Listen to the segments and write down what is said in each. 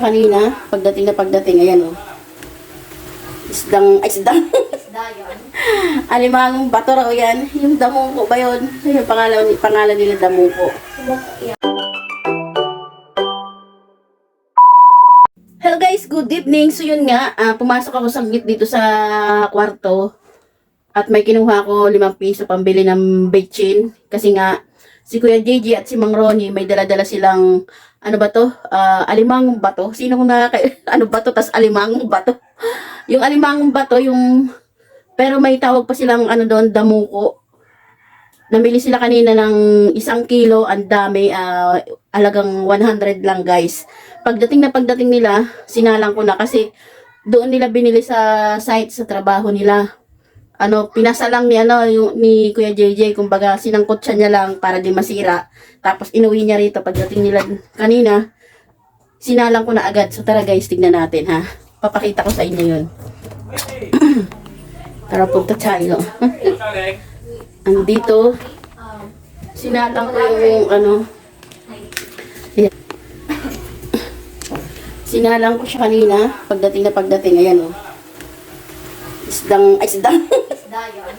Kanina, pagdating, ayan o. Isdang. Isda yun. Alimangong bato raw yan. Yung damuko ba yun? Yung pangalan nila damuko. Hello guys, good evening. So yun nga, pumasok ako saglit dito sa kwarto. At may kinuha ko 5 piso pambili ng bechin. Kasi nga, si Kuya JJ at si Mang Ronnie may dala-dala silang, ano ba to? Alimangong bato. Sino kung ano ba to? Tas alimangong bato. Yung alimangong bato, pero may tawag pa silang ano doon, damuko. Namili sila kanina ng 1 kilo, ang dami, alagang 100 lang guys. Pagdating nila, sinalang ko na kasi doon nila binili sa site sa trabaho nila. Pinasa lang ni Kuya JJ, kumbaga sinangkot siya niya lang para di masira. Tapos inuwi niya rito pagdating nila kanina. Sinalang ko na agad. So tara guys, tignan natin ha. Papakita ko sa inyo yun. Tara punta tayo. Andito. Sinalang ko yung Ayan. Sinalang ko siya kanina. Pagdating, ayan o. Isdang. Isda yun.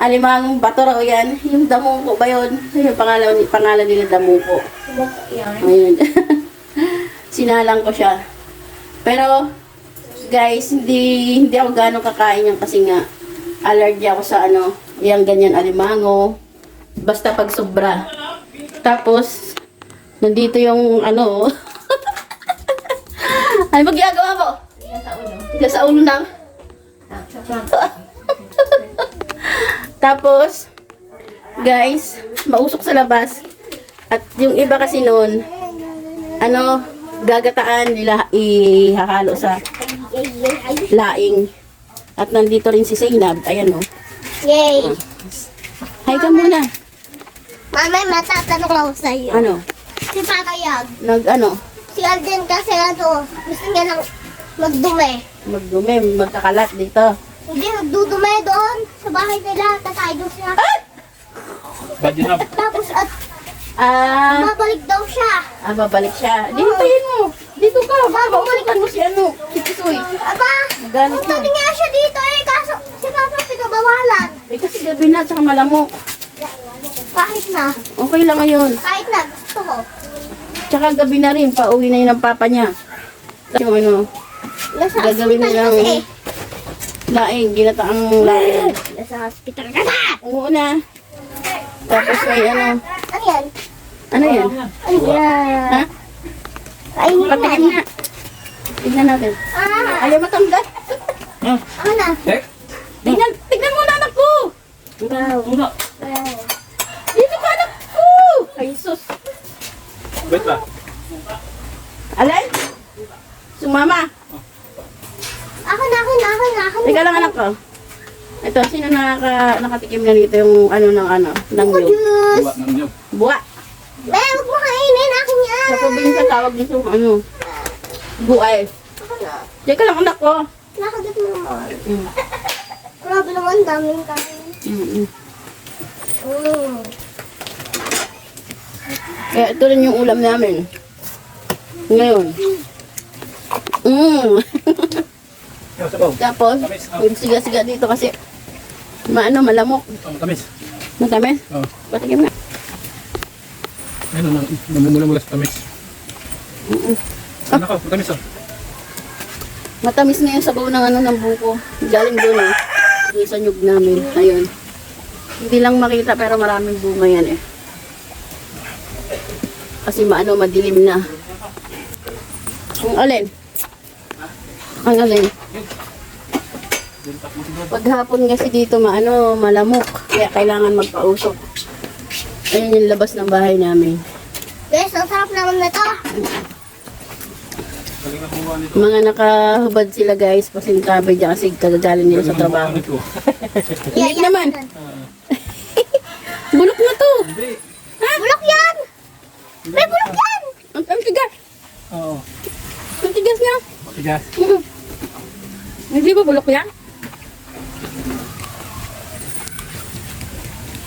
Alimangong bato raw yan. Yung damuko ba yun? Yung pangalan nila damuko. Ayun. Sinalang ko siya. Pero, guys, hindi ako gano'ng kakain yan kasi nga, allergy ako sa yung ganyan alimango. Basta pag sobra. Tapos, nandito yung ano magagawa mo? Tiga sa ulo lang. Tapos, guys, mausok sa labas. At yung iba kasi noon, gagataan nila ihahalo sa laing. At nandito rin si Zainab. Ayan o. Yay! Hi ka muna. Mamay, matatanong ako sa'yo. Ano? Si Patayag. Si Alden kasi gusto niya lang magdumi. magdumi, magkakalat dito. Hindi, nagdudume doon sa bahay nila. Tatay doon siya. Tapos babalik daw siya. Babalik siya. Dito tayin mo. Dito ka. Babalikan mo si si Tisoy. Aba, Galit na. punta nga siya dito kaso si Papa pinabawalan. Kasi gabi na, tsaka malamok. Kahit na. Okay lang ngayon. Kahit na, gusto ko. Tsaka gabi na rin, pauwi na yun ng papa niya. Yung Nasa gagawin hospital nilang kasi. laing, ginataang laing. Nasa hospital ka na. Oo na. Tapos may Ano yan? ano yan? Ano yan? Ha? Ay, Patikim na. Tignan natin. Ayaw matanggal. Ano na? Tignan mo na anak ko. Wow. Dito ka anak ko. Ay sus. Wait ba? Alay? Sumama. Ako na. Teka lang anak ko. Ito, sino nakatikim na dito yung ng Ako, nyug? Diyos. Buwa ng nyog. Buwa. Huwag mo kainin. Akin yan. Sa probinsya tawag dito buay. Ako na. Teka lang anak ko. Nakagat mo naman. Mm. Grabe naman, daming kain. Mm-mm. Mm. Kaya ito rin yung ulam namin. Ngayon. Yung sabaw. Tapos, yung siga-siga dito kasi malamok. Tamis. Matamis. Oo. Patikim na. Ayun, namumula-mula sa tamis. Ano ka? Tamis oh. Matamis na yung sabaw ng buko. Galing doon doon sa nyug namin. Ayun. Hindi lang makita pero maraming bunga yan Kasi madilim na. Ang alin? Ang alin? Paghapon kasi dito malamok. Kaya kailangan magpausok. Ayun yung labas ng bahay namin. Guys, ang sarap naman na ito. Mga nakahubad sila guys. Pasintabi dyan kasi kagagaling nila sa trabaho. Hindi naman. Bulok na to. Bulok yan! May bulok yan! Ang tigas. Oo. Ang tigas niya. Tigas. Hindi ba bulok yan?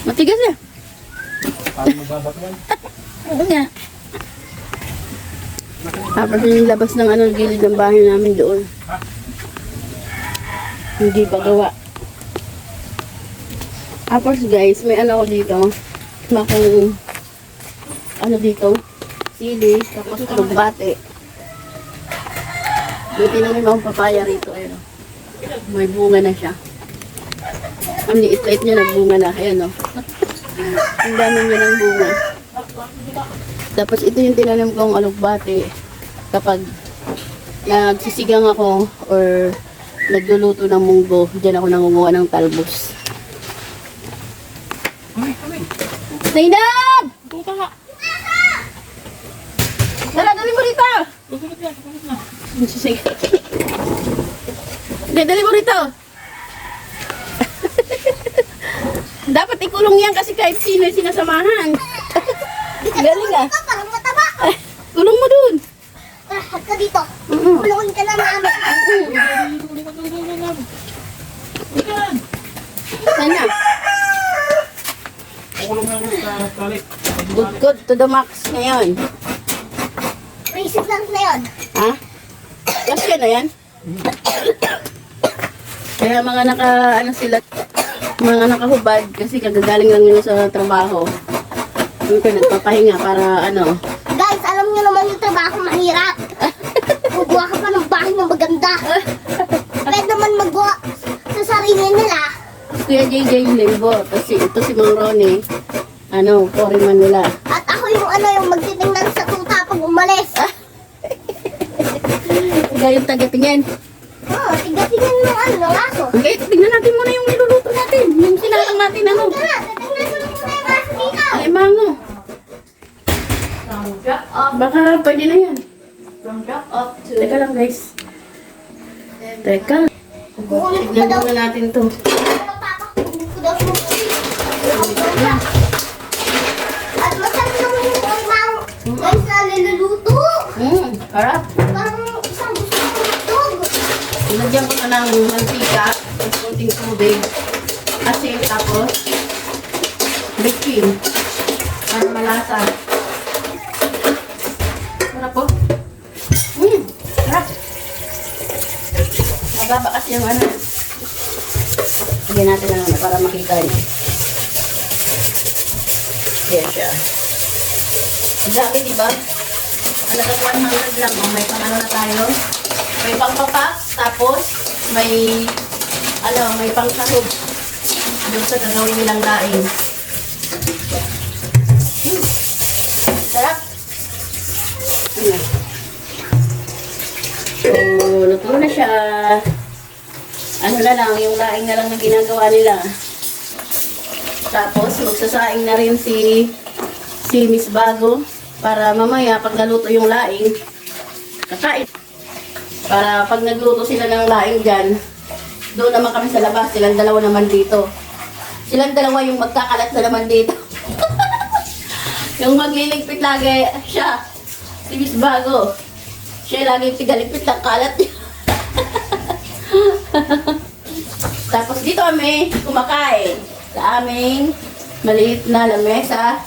Matigas niya. Parang magbabatuan. Oo nga. Tapos yung labas ng ano, gilid ng bahay namin doon. Hindi pa gawa. Tapos guys, may ano ako dito. Makong ano dito, sili, tapos lugbate. May tinanim akong papaya rito. Ayun, oh. May bunga na siya. Ang liit-liit niya, nagbunga na. Ayan o. Ang dami niya ng bunga. Tapos ito yung tinanim kong alugbate. Kapag nagsisigang ako or nagluluto ng munggo, diyan ako nangunguha ng talbos. Zainab! Tara, dali mo rito! Sige. Dali mo rito! Dapat ikulong yan kasi kahit sino yung sinasamahan. Galing ah. Parang mataba. Kulong mo dun. Lahat ka dito. Mm-mm. Kulungin ka na namin. Sana. Pakulong na sa tali. Good to the max ngayon. Racist lang na yun. Ha? Kasi na yan? Kaya mga mga nakahubad kasi kagagaling lang nila sa trabaho. Siyempre nagpapahinga para ano. Guys, alam niyo naman yung trabaho mahirap. Magawa ka pa ng bahay na maganda. Pwede naman magawa sa sarili nila. Kuya JJ Limbo, kasi ito si Mang Ronnie. Ano, foreman nila. At ako yung yung magtitingnan sa tuta pag umalis. Kaya yung tagatingin. Tiga-tingnan mo ng aso. Okay, tignan natin muna yung niluluto natin. Yung sinalang natin ano. Tara, titingnan mo muna yung aso dito. Ay, mango. Baka pwede na yan. Teka lang guys. Teka. Kukunin ko Tignan daw. muna natin to. Papakunin ko daw yung At masarap naman yung ulang. Guys, naliluluto. Harap. Parang isang gusto kong itlog. Lagyan ko na ng mantika, konting tubig, asin, tapos baking para malasa. Sarap po. Sarap. Mababa kasi yung ano. Lagyan natin ng ano para makita niyo. Yan siya. Ang dami, diba? Halagang 100 lang. Oh, may pang ano na tayo. May pangpapak, tapos may may pangsahog doon sa gagawin nilang daing. Sarap. Ayan. So, luto na siya. Ano na lang, yung daing na lang na ginagawa nila. Tapos, magsasaing na rin si Miss Bago para mamaya pag naluto yung laing, kakain. Para pag nagluto sila ng laing dyan, doon naman kami sa labas. Silang dalawa naman dito. Silang dalawa yung magkakalat na naman dito. Yung magliligpit lagi, siya. Si Miss Bago. Siya lagi tigaligpit ng kalat niya. Tapos dito kami kumakain sa aming maliit na lamesa.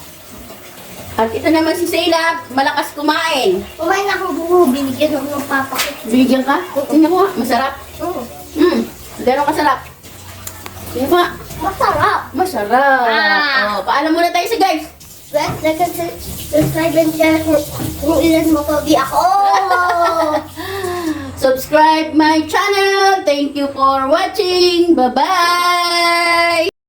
At ito naman si Zainab, malakas kumain. Kumain na akong buo, binigyan ako ng papa ko. Bigyan ka? Tingnan mo nga, masarap. Gano'ng kasarap? Tingnan mo nga. Masarap. Masarap. Ah. Oh, paalam muna tayo sa guys. Subscribe and share kung ilan mo pogi ako. Subscribe my channel. Thank you for watching. Bye-bye.